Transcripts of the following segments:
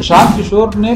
प्रशांत किशोर ने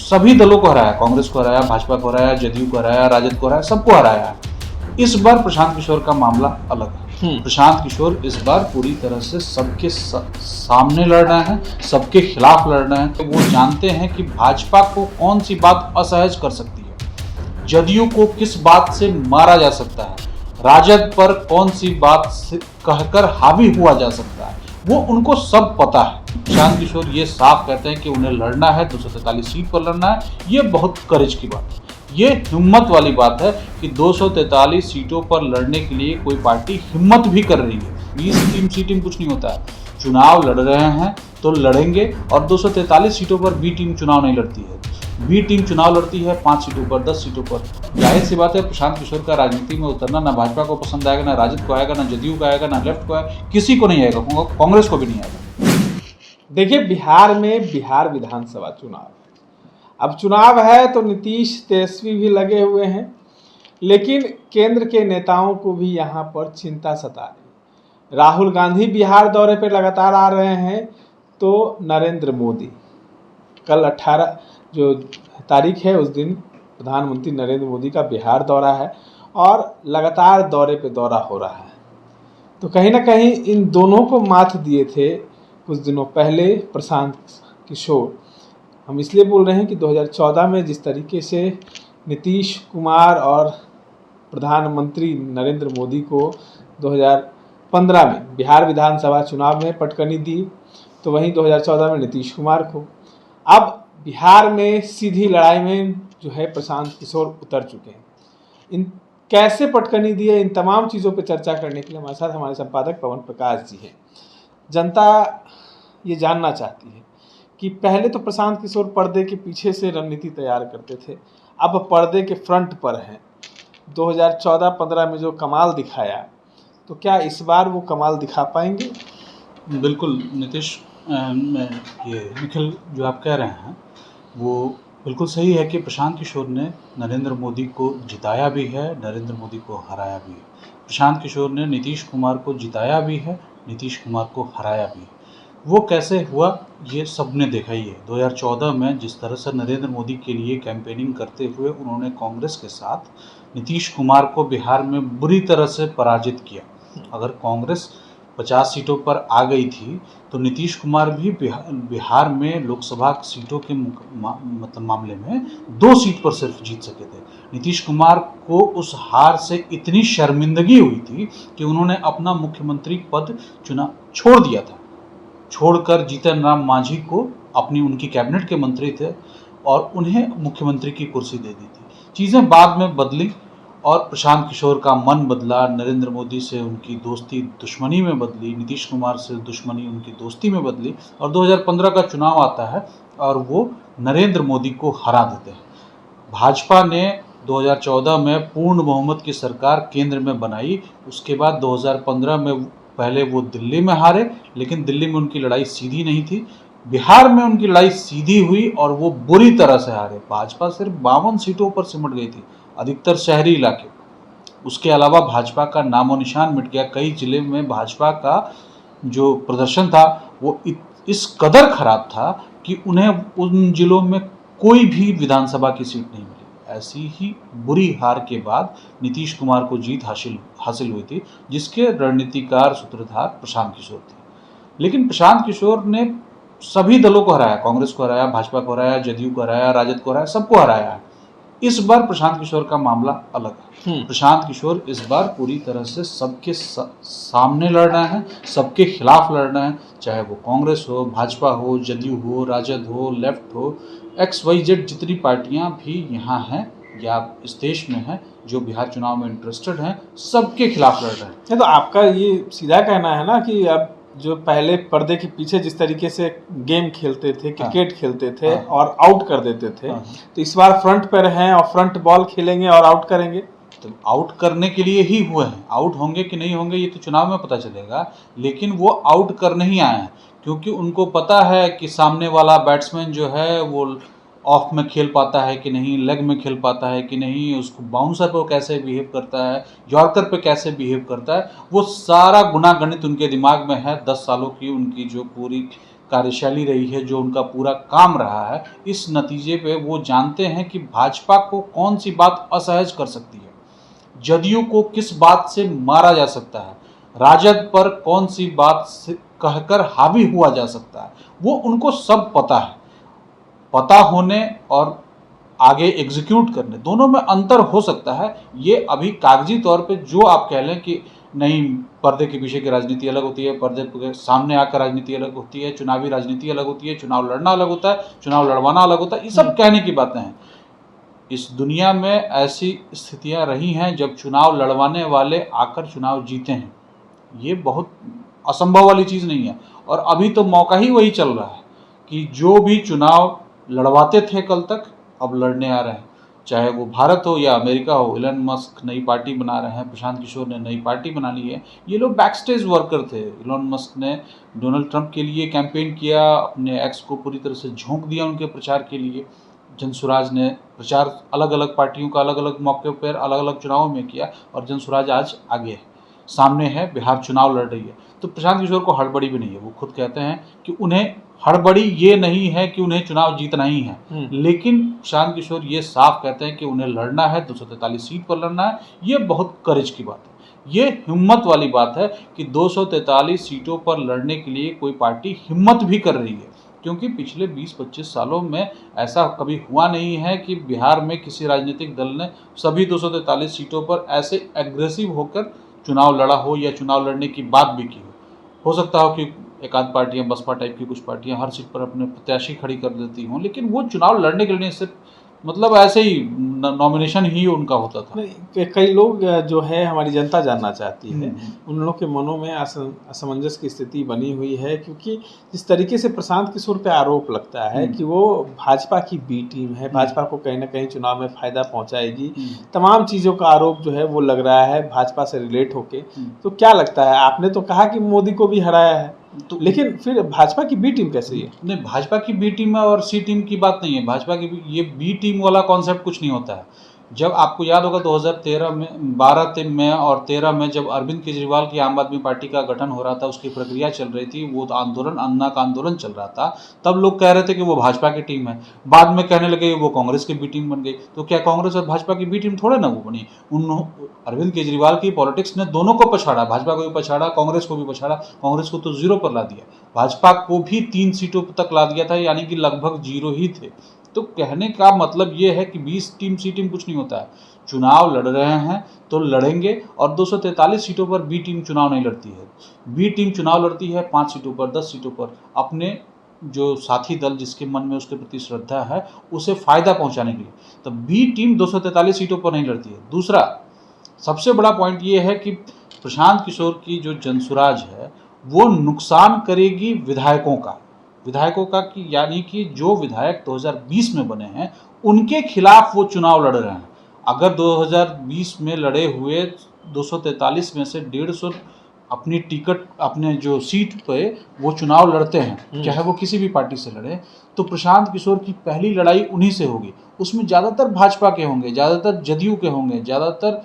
सभी दलों को हराया, कांग्रेस को हराया, भाजपा को हराया, जदयू को हराया, राजद को हराया, सबको हराया है। इस बार प्रशांत किशोर का मामला अलग है। प्रशांत किशोर इस बार पूरी तरह से सबके सामने लड़ना है, सबके खिलाफ लड़ना है। वो जानते हैं कि भाजपा को कौन सी बात असहज कर सकती है, जदयू को किस बात से मारा जा सकता है, राजद पर कौन सी बात से कहकर हावी हुआ जा सकता है, वो उनको सब पता है। प्रशांत किशोर ये साफ कहते हैं कि उन्हें लड़ना है, 243 सीट पर लड़ना है। ये बहुत करेज की बात है, ये हिम्मत वाली बात है कि 243 सीटों पर लड़ने के लिए कोई पार्टी हिम्मत भी कर रही है। 20 टीम सीटिंग कुछ नहीं होता है, चुनाव लड़ रहे हैं तो लड़ेंगे। और 243 सीटों पर बी टीम चुनाव नहीं लड़ती है, बी टीम चुनाव लड़ती है 5 सीटों पर, 10 सीटों पर। जाहिर सी बात है प्रशांत किशोर का राजनीति में उतरना ना भाजपा को पसंद आएगा, ना राजद को आएगा, ना जदयू को आएगा, ना लेफ्ट को आएगा, किसी को नहीं आएगा, कांग्रेस को भी नहीं आएगा। देखिए, बिहार में बिहार विधानसभा चुनाव, अब चुनाव है तो नीतीश तेजस्वी भी लगे हुए हैं, लेकिन केंद्र के नेताओं को भी यहाँ पर चिंता सता रही। राहुल गांधी बिहार दौरे पर लगातार आ रहे हैं, तो नरेंद्र मोदी कल 18 जो तारीख है उस दिन प्रधानमंत्री नरेंद्र मोदी का बिहार दौरा है और लगातार दौरे पे दौरा हो रहा है। तो कहीं ना कहीं इन दोनों को मात दिए थे कुछ दिनों पहले प्रशांत किशोर। हम इसलिए बोल रहे हैं कि 2014 में जिस तरीके से नीतीश कुमार और प्रधानमंत्री नरेंद्र मोदी को 2015 में बिहार विधानसभा चुनाव में पटकनी दी, तो वहीं 2014 में नीतीश कुमार को। अब बिहार में सीधी लड़ाई में जो है प्रशांत किशोर उतर चुके हैं। इन कैसे पटकनी दी है, इन तमाम चीज़ों पर चर्चा करने के लिए हमारे साथ हमारे संपादक पवन प्रकाश जी हैं। जनता ये जानना चाहती है कि पहले तो प्रशांत किशोर पर्दे के पीछे से रणनीति तैयार करते थे, अब पर्दे के फ्रंट पर हैं। 2014-15 में जो कमाल दिखाया, तो क्या इस बार वो कमाल दिखा पाएंगे? बिल्कुल नीतीश, ये निखिल जो आप कह रहे हैं वो बिल्कुल सही है कि प्रशांत किशोर ने नरेंद्र मोदी को जिताया भी है, नरेंद्र मोदी को हराया भी है। प्रशांत किशोर ने नीतीश कुमार को जिताया भी है, नीतीश कुमार को हराया भी है। वो कैसे हुआ ये सबने देखा ही है। 2014 में जिस तरह से नरेंद्र मोदी के लिए कैंपेनिंग करते हुए उन्होंने कांग्रेस के साथ नीतीश कुमार को बिहार में बुरी तरह से पराजित किया। अगर कांग्रेस 50 सीटों पर आ गई थी तो नीतीश कुमार भी बिहार में लोकसभा सीटों के मतलब मामले में 2 सीट पर सिर्फ जीत सके थे। नीतीश कुमार को उस हार से इतनी शर्मिंदगी हुई थी कि उन्होंने अपना मुख्यमंत्री पद छोड़ दिया था, छोड़कर जीतन राम मांझी को, उनकी कैबिनेट के मंत्री थे, और उन्हें मुख्यमंत्री की कुर्सी दे दी थी। चीज़ें बाद में बदली और प्रशांत किशोर का मन बदला, नरेंद्र मोदी से उनकी दोस्ती दुश्मनी में बदली, नीतीश कुमार से दुश्मनी उनकी दोस्ती में बदली, और 2015 का चुनाव आता है और वो नरेंद्र मोदी को हरा देते हैं। भाजपा ने 2014 में पूर्ण बहुमत की सरकार केंद्र में बनाई। उसके बाद 2015 में पहले वो दिल्ली में हारे, लेकिन दिल्ली में उनकी लड़ाई सीधी नहीं थी। बिहार में उनकी लड़ाई सीधी हुई और वो बुरी तरह से हारे। भाजपा सिर्फ 52 सीटों पर सिमट गई थी, अधिकतर शहरी इलाके। उसके अलावा भाजपा का नामो निशान मिट गया। कई जिले में भाजपा का जो प्रदर्शन था वो इस कदर खराब था कि उन्हें उन जिलों में कोई भी विधानसभा की सीट नहीं मिली। ऐसी ही बुरी हार के बाद नीतीश कुमार को जीत हासिल हुई थी, जिसके रणनीतिकार सूत्रधार प्रशांत किशोर थे। लेकिन प्रशांत किशोर ने सभी दलों को हराया, कांग्रेस को हराया, भाजपा को हराया, जदयू को हराया, राजद को हराया, सबको हराया है। इस बार प्रशांत किशोर का मामला अलग है। प्रशांत किशोर इस बार पूरी तरह से सबके सामने लड़ना है, सबके खिलाफ लड़ना है, चाहे वो कांग्रेस हो, भाजपा हो, जदयू हो, राजद हो, लेफ्ट हो, XYZ जितनी पार्टियां भी यहाँ हैं या इस देश में हैं जो बिहार चुनाव में इंटरेस्टेड हैं, सबके खिलाफ लड़ रहे हैं। तो आपका ये सीधा कहना है ना कि अब जो पहले पर्दे के पीछे जिस तरीके से गेम खेलते थे, क्रिकेट खेलते थे और आउट कर देते थे, तो इस बार फ्रंट पर हैं और फ्रंट बॉल खेलेंगे और आउट करेंगे। तो आउट करने के लिए ही हुए हैं। आउट होंगे कि नहीं होंगे ये तो चुनाव में पता चलेगा, लेकिन वो आउट करने ही आए हैं, क्योंकि उनको पता है कि सामने वाला बैट्समैन जो है वो ऑफ में खेल पाता है कि नहीं, लेग में खेल पाता है कि नहीं, उसको बाउंसर पर कैसे बिहेव करता है, यॉर्कर पे कैसे बिहेव करता है, वो सारा गुना गणित उनके दिमाग में है। 10 सालों की उनकी जो पूरी कार्यशैली रही है, जो उनका पूरा काम रहा है, इस नतीजे पे वो जानते हैं कि भाजपा को कौन सी बात असहज कर सकती है, जदयू को किस बात से मारा जा सकता है, राजद पर कौन सी बात से कहकर हावी हुआ जा सकता है, वो उनको सब पता है। पता होने और आगे एग्जीक्यूट करने दोनों में अंतर हो सकता है। ये अभी कागजी तौर पे जो आप कह लें कि नहीं, पर्दे के पीछे की राजनीति अलग होती है, पर्दे के सामने आकर राजनीति अलग होती है, चुनावी राजनीति अलग होती है, चुनाव लड़ना अलग होता है, चुनाव लड़वाना अलग होता है, ये सब कहने की बातें हैं। इस दुनिया में ऐसी स्थितियां रही हैं जब चुनाव लड़वाने वाले आकर चुनाव जीते हैं। ये बहुत असंभव वाली चीज़ नहीं है। और अभी तो मौका ही वही चल रहा है कि जो भी चुनाव लड़वाते थे कल तक, अब लड़ने आ रहे हैं। चाहे वो भारत हो या अमेरिका हो, इलन मस्क नई पार्टी बना रहे हैं, प्रशांत किशोर ने नई पार्टी बना ली है। ये लोग बैकस्टेज वर्कर थे। इलन मस्क ने डोनाल्ड ट्रंप के लिए कैंपेन किया, अपने एक्स को पूरी तरह से झोंक दिया उनके प्रचार के लिए। जनसुराज ने प्रचार अलग अलग पार्टियों का अलग अलग मौके पर अलग अलग चुनावों में किया, और जनसुराज आज आगे है, सामने है, बिहार चुनाव लड़ रही है। तो प्रशांत किशोर को हड़बड़ी भी नहीं है। वो खुद कहते हैं कि उन्हें हड़बड़ी ये नहीं है कि उन्हें चुनाव जीतना ही है, लेकिन प्रशांत किशोर ये साफ कहते हैं कि उन्हें लड़ना है, 243 सीट पर लड़ना है। ये बहुत करेज की बात है, ये हिम्मत वाली बात है कि 243 सीटों पर लड़ने के लिए कोई पार्टी हिम्मत भी कर रही है। क्योंकि पिछले 20-25 सालों में ऐसा कभी हुआ नहीं है कि बिहार में किसी राजनीतिक दल ने सभी 243 सीटों पर ऐसे एग्रेसिव होकर चुनाव लड़ा हो या चुनाव लड़ने की बात भी की हो सकता हो कि एक आध पार्टियां, बसपा टाइप की कुछ पार्टियां हर सीट पर अपने प्रत्याशी खड़ी कर देती हों, लेकिन वो चुनाव लड़ने के लिए सिर्फ मतलब ऐसे ही नॉमिनेशन ही उनका होता था। कई लोग जो है हमारी जनता जानना चाहती है, उन लोगों के मनों में असमंजस की स्थिति बनी हुई है, क्योंकि जिस तरीके से प्रशांत किशोर पे आरोप लगता है कि वो भाजपा की बी टीम है, भाजपा को कहीं ना कहीं चुनाव में फायदा पहुंचाएगी, तमाम चीज़ों का आरोप जो है वो लग रहा है भाजपा से रिलेट होके। तो क्या लगता है, आपने तो कहा कि मोदी को भी हराया है, तो लेकिन फिर भाजपा की बी टीम कैसे है? नहीं, भाजपा की बी टीम और सी टीम की बात नहीं है। भाजपा की ये बी टीम वाला कॉन्सेप्ट कुछ नहीं होता है। जब आपको याद होगा 2013 में, 12 में और 13 में जब अरविंद केजरीवाल की आम आदमी पार्टी का गठन हो रहा था, उसकी प्रक्रिया चल रही थी, वो आंदोलन, अन्ना का आंदोलन चल रहा था, तब लोग कह रहे थे कि वो भाजपा की टीम है। बाद में कहने लगे वो कांग्रेस की बी टीम बन गई। तो क्या कांग्रेस और भाजपा की बी टीम थोड़े ना वो बनी? अरविंद केजरीवाल की पॉलिटिक्स ने दोनों को पछाड़ा, भाजपा को भी पछाड़ा, कांग्रेस को भी पछाड़ा। कांग्रेस को तो 0 पर ला दिया, भाजपा को भी 3 सीटों तक ला दिया था, यानी कि लगभग 0 ही थे। तो कहने का मतलब ये है कि 20 टीम सी टीम कुछ नहीं होता है। चुनाव लड़ रहे हैं तो लड़ेंगे, और 243 सीटों पर बी टीम चुनाव नहीं लड़ती है। बी टीम चुनाव लड़ती है 5 सीटों पर, 10 सीटों पर, अपने जो साथी दल जिसके मन में उसके प्रति श्रद्धा है उसे फायदा पहुंचाने के लिए। तो बी टीम 243 सीटों पर नहीं लड़ती है। दूसरा सबसे बड़ा पॉइंट ये है कि प्रशांत किशोर की जो जनसुराज है वो नुकसान करेगी विधायकों का कि यानी कि जो विधायक 2020 में बने हैं उनके खिलाफ वो चुनाव लड़ रहे हैं। अगर 2020 में लड़े हुए 243 में से 150 अपनी टिकट, अपने जो सीट पे वो चुनाव लड़ते हैं, चाहे वो किसी भी पार्टी से लड़े, तो प्रशांत किशोर की पहली लड़ाई उन्हीं से होगी। उसमें ज़्यादातर भाजपा के होंगे, ज़्यादातर जदयू के होंगे, ज़्यादातर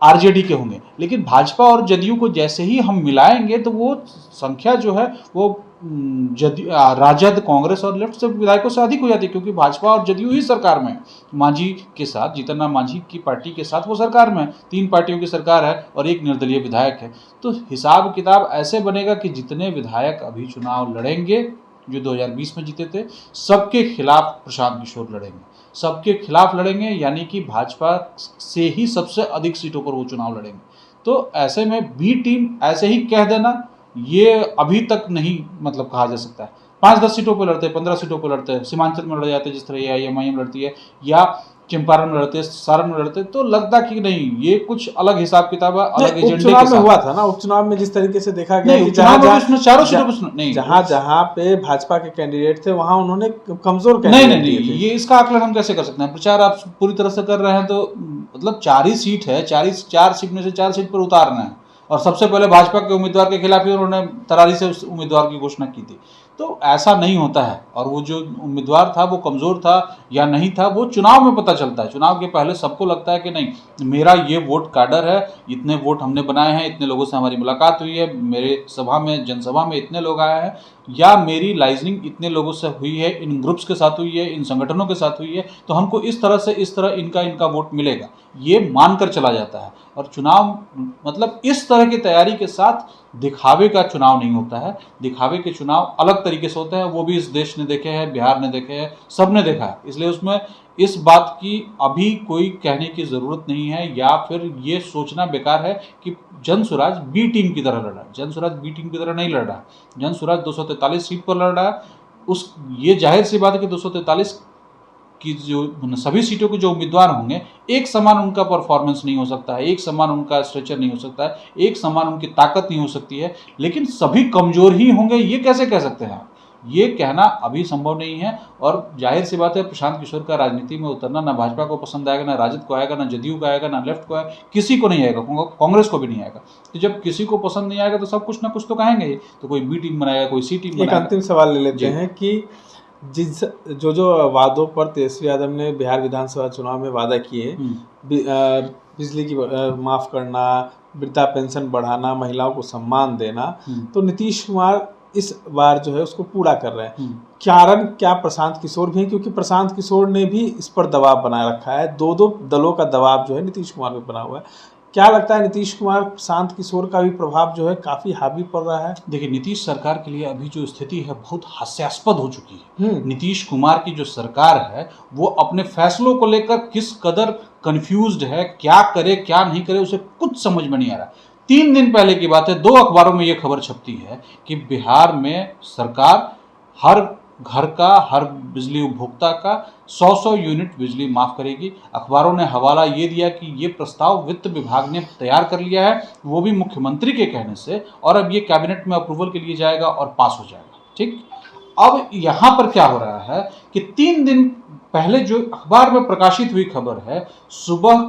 आरजेडी के होंगे। लेकिन भाजपा और जदयू को जैसे ही हम मिलाएंगे तो वो संख्या जो है वो राजद, कांग्रेस और लेफ्ट से विधायकों से अधिक हो जाती है, क्योंकि भाजपा और जदयू ही सरकार में है। मांझी के साथ, जीतन राम मांझी की पार्टी के साथ वो सरकार में है। 3 पार्टियों की सरकार है और 1 निर्दलीय विधायक है। तो हिसाब किताब ऐसे बनेगा कि जितने विधायक अभी चुनाव लड़ेंगे जो 2020 में जीते थे, सबके खिलाफ प्रशांत किशोर लड़ेंगे, सबके खिलाफ लड़ेंगे, यानी कि भाजपा से ही सबसे अधिक सीटों पर वो चुनाव लड़ेंगे। तो ऐसे में बी टीम ऐसे ही कह देना ये अभी तक नहीं मतलब कहा जा सकता है। 5-10 सीटों पर लड़ते हैं, 15 सीटों पर लड़ते हैं, सीमांचल में लड़ जाते हैं, जिस तरह AIMIM लड़ती है, या चंपारण में लड़ते हैं, सारण में लड़ते हैं, तो लगता कि नहीं ये कुछ अलग हिसाब किताब है, अलग एजेंडे के साथ। में हुआ था ना उपचुनाव में, जिस तरीके से देखा गया कि जहां पे भाजपा के कैंडिडेट थे वहां उन्होंने कमजोर नहीं, ये इसका आकलन हम कैसे कर सकते हैं? प्रचार आप पूरी तरह से कर रहे हैं तो मतलब 4 ही सीट है, 4 सीट में से 4 सीट पर उतारना है, और सबसे पहले भाजपा के उम्मीदवार के खिलाफ ही उन्होंने तरारी से उस उम्मीदवार की घोषणा की थी। तो ऐसा नहीं होता है। और वो जो उम्मीदवार था वो कमज़ोर था या नहीं था, वो चुनाव में पता चलता है। चुनाव के पहले सबको लगता है कि नहीं, मेरा ये वोट काडर है, इतने वोट हमने बनाए हैं, इतने लोगों से हमारी मुलाकात हुई है, मेरे सभा में जनसभा में इतने लोग आए हैं, या मेरी लाइजनिंग इतने लोगों से हुई है, इन ग्रुप्स के साथ हुई है, इन संगठनों के साथ हुई है, तो हमको इस तरह से इस तरह इनका वोट मिलेगा, ये मानकर चला जाता है। और चुनाव मतलब इस तरह की तैयारी के साथ दिखावे का चुनाव नहीं होता है। दिखावे के चुनाव अलग तरीके से होते हैं, वो भी इस देश ने देखे हैं, बिहार ने देखे हैं, सब ने देखा है। इसलिए उसमें इस बात की अभी कोई कहने की ज़रूरत नहीं है, या फिर ये सोचना बेकार है कि जनसुराज बी टीम की तरह लड़ रहा है। जनसुराज बी टीम की तरह नहीं लड़ रहा है। जनसुराज 243 सीट पर लड़ रहा है। ये जाहिर सी बात है कि 243 की जो सभी सीटों के जो उम्मीदवार होंगे, एक समान उनका परफॉर्मेंस नहीं हो सकता है, एक समान उनका स्ट्रक्चर नहीं हो सकता है, एक समान उनकी ताकत नहीं हो सकती है, लेकिन सभी कमज़ोर ही होंगे, ये कैसे कह सकते हैं? ये कहना अभी संभव नहीं है। और जाहिर सी बात है, प्रशांत किशोर का राजनीति में उतरना ना भाजपा को पसंद आएगा, ना राजद को आएगा, ना जदयू को आएगा, ना लेफ्ट को आएगा, किसी को नहीं आएगा, कांग्रेस को भी नहीं आएगा। तो जब किसी को पसंद नहीं आएगा तो सब कुछ ना कुछ तो कहेंगे ही। तो कोई बी टीम बनाएगा, कोई सी टीम बनाएगा। एक अंतिम सवाल ले लेते हैं कि जो वादों पर तेजस्वी यादव ने बिहार विधानसभा चुनाव में वादा किए, बिजली की माफ़ करना, वृद्धा पेंशन बढ़ाना, महिलाओं को सम्मान देना, तो नीतीश कुमार इस बार जो है उसको पूरा कर रहे हैं। कारण क्या प्रशांत किशोर भी हैं? क्योंकि प्रशांत किशोर ने भी इस पर दबाव बनाए रखा है। दो दलों का दबाव जो है नीतीश कुमार पे बना हुआ है। क्या लगता है नीतीश कुमार, प्रशांत किशोर का भी प्रभाव जो है काफ़ी हावी पड़ रहा है? देखिए, नीतीश सरकार के लिए अभी जो स्थिति है बहुत हास्यास्पद हो चुकी है। नीतीश कुमार की जो सरकार है वो अपने फैसलों को लेकर किस कदर कंफ्यूज्ड है, क्या करे क्या नहीं करे उसे कुछ समझ में नहीं आ रहा। 3 दिन पहले की बात है, 2 अखबारों में ये खबर छपती है कि बिहार में सरकार हर घर का, हर बिजली उपभोक्ता का 100 यूनिट बिजली माफ़ करेगी। अखबारों ने हवाला ये दिया कि ये प्रस्ताव वित्त विभाग ने तैयार कर लिया है, वो भी मुख्यमंत्री के कहने से, और अब ये कैबिनेट में अप्रूवल के लिए जाएगा और पास हो जाएगा। ठीक, अब यहाँ पर क्या हो रहा है कि 3 दिन पहले जो अखबार में प्रकाशित हुई खबर है, सुबह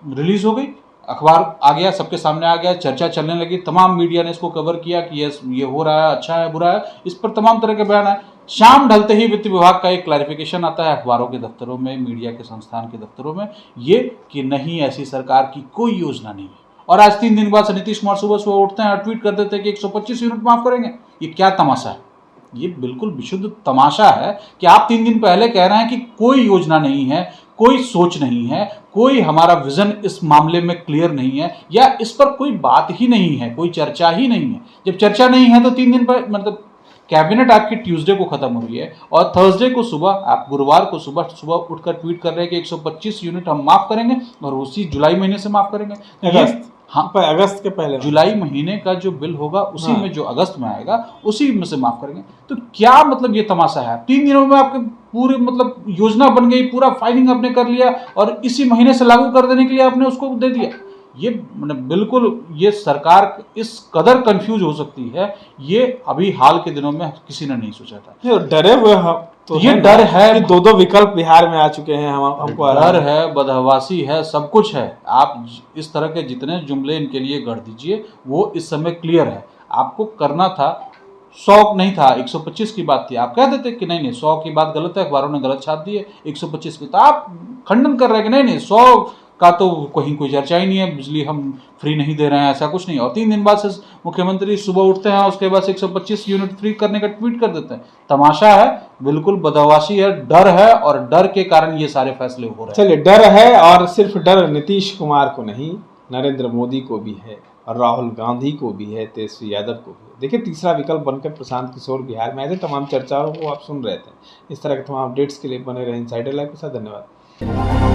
रिलीज हो गई, अखबार आ गया, सबके सामने आ गया, चर्चा चलने लगी, तमाम मीडिया ने इसको कवर किया कि ये हो रहा है, अच्छा है, बुरा है, इस पर तमाम तरह के बयान आए। शाम ढलते ही वित्त विभाग का एक क्लैरिफिकेशन आता है अखबारों के दफ्तरों में, मीडिया के संस्थान के दफ्तरों में, ये कि नहीं, ऐसी सरकार की कोई योजना नहीं है। और आज 3 दिन बाद से नीतीश कुमार सुबह सुबह उठते हैं और ट्वीट कर देते हैं कि 125 यूनिट माफ करेंगे। ये क्या तमाशा है? ये बिल्कुल विशुद्ध तमाशा है कि आप 3 दिन पहले कह रहे हैं कि कोई योजना नहीं है, कोई सोच नहीं है, कोई हमारा विजन इस मामले में क्लियर नहीं है, या इस पर कोई बात ही नहीं है, कोई चर्चा ही नहीं है। जब चर्चा नहीं है तो 3 दिन पर मतलब कैबिनेट आपकी ट्यूसडे को खत्म हुई है और थर्सडे को सुबह, आप गुरुवार को सुबह उठकर ट्वीट कर रहे हैं कि 125 यूनिट हम माफ करेंगे, और उसी जुलाई महीने से माफ करेंगे। हाँ, अगस्त के पहले, जुलाई महीने का जो बिल होगा उसी में, जो अगस्त में आएगा उसी में से माफ करेंगे। तो क्या मतलब ये तमाशा है? 3 दिनों में आपके पूरे मतलब योजना बन गई, पूरा फाइलिंग आपने कर लिया और इसी महीने से लागू कर देने के लिए आपने उसको दे दिया। ये मतलब बिल्कुल, ये सरकार इस कदर कंफ्यूज हो सकती है, ये अभी हाल के दिनों में किसी ने नहीं सोचा था। डरे हुए हम तो ये डर है, 2 विकल्प बिहार में आ चुके हैं, हमको डर है, बदहवासी है, सब कुछ है। आप इस तरह के जितने जुमले इनके लिए गढ़ दीजिए, वो इस समय क्लियर है। आपको करना था 100 नहीं था, 125 की बात थी, आप कह देते कि नहीं 100 की बात गलत है, अखबारों ने गलत छाप दी है, 125 की। तो आप खंडन कर रहे हैं कि नहीं 100 का तो कहीं कोई चर्चा ही नहीं है, बिजली हम फ्री नहीं दे रहे हैं, ऐसा कुछ नहीं। और 3 दिन बाद से मुख्यमंत्री सुबह उठते हैं, उसके बाद 125 यूनिट फ्री करने का ट्वीट कर देते हैं। तमाशा है, बिल्कुल बदहवासी है, डर है, और डर के कारण ये सारे फैसले हो रहे हैं। चलिए, डर है, और सिर्फ डर नीतीश कुमार को नहीं, नरेंद्र मोदी को भी है, और राहुल गांधी को भी है, तेजस्वी यादव को भी है। देखिए, तीसरा विकल्प बनकर प्रशांत किशोर बिहार में आए थे। तमाम चर्चाओं को आप सुन रहे थे। इस तरह के तमाम अपडेट्स के लिए बने रहे इनसाइडर लाइव के साथ। धन्यवाद।